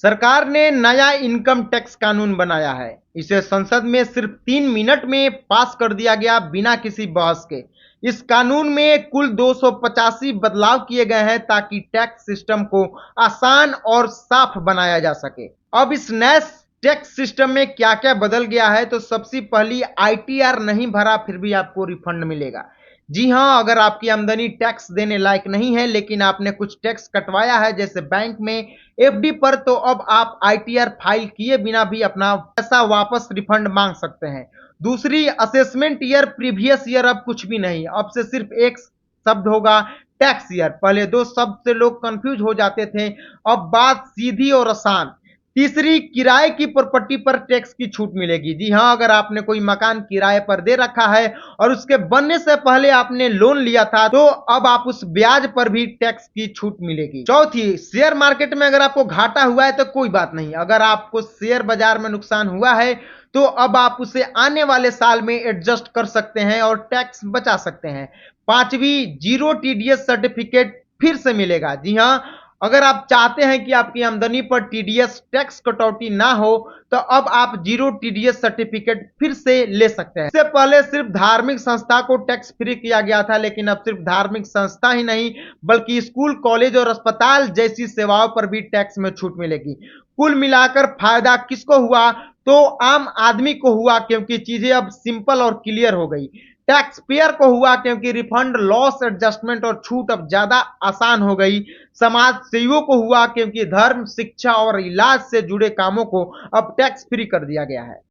सरकार ने नया इनकम टैक्स कानून बनाया है। इसे संसद में सिर्फ 3 मिनट में पास कर दिया गया बिना किसी बहस के। इस कानून में कुल 285 बदलाव किए गए हैं ताकि टैक्स सिस्टम को आसान और साफ बनाया जा सके। अब इस नए टैक्स सिस्टम में क्या क्या बदल गया है, तो सबसे पहली आईटीआर नहीं भरा फिर भी आपको रिफंड मिलेगा। जी हाँ, अगर आपकी आमदनी टैक्स देने लायक नहीं है लेकिन आपने कुछ टैक्स कटवाया है जैसे बैंक में एफडी पर, तो अब आप आईटीआर फाइल किए बिना भी अपना पैसा वापस रिफंड मांग सकते हैं। दूसरी, असेसमेंट ईयर प्रीवियस ईयर अब कुछ भी नहीं, अब से सिर्फ एक शब्द होगा, टैक्स ईयर। पहले दो शब्द से लोग कंफ्यूज हो जाते थे, अब बात सीधी और आसान। तीसरी, किराए की प्रॉपर्टी पर टैक्स की छूट मिलेगी। जी हाँ, अगर आपने कोई मकान किराए पर दे रखा है और उसके बनने से पहले आपने लोन लिया था, तो अब आप उस ब्याज पर भी टैक्स की छूट मिलेगी। चौथी, शेयर मार्केट में अगर आपको घाटा हुआ है तो कोई बात नहीं, अगर आपको शेयर बाजार में नुकसान हुआ है तो अब आप उसे आने वाले साल में एडजस्ट कर सकते हैं और टैक्स बचा सकते हैं। पांचवी, जीरो टीडीएस सर्टिफिकेट फिर से मिलेगा। जी हाँ, अगर आप चाहते हैं कि आपकी आमदनी पर टीडीएस टैक्स कटौती ना हो, तो अब आप जीरो टीडीएस सर्टिफिकेट फिर से ले सकते हैं। इससे पहले सिर्फ धार्मिक संस्था को टैक्स फ्री किया गया था, लेकिन अब सिर्फ धार्मिक संस्था ही नहीं बल्कि स्कूल, कॉलेज और अस्पताल जैसी सेवाओं पर भी टैक्स में छूट मिलेगी। कुल मिलाकर फायदा किसको हुआ? तो आम आदमी को हुआ, क्योंकि चीजें अब सिंपल और क्लियर हो गई। टैक्स पेयर को हुआ क्योंकि रिफंड, लॉस एडजस्टमेंट और छूट अब ज्यादा आसान हो गई। समाज सेवियों को हुआ क्योंकि धर्म, शिक्षा और इलाज से जुड़े कामों को अब टैक्स फ्री कर दिया गया है।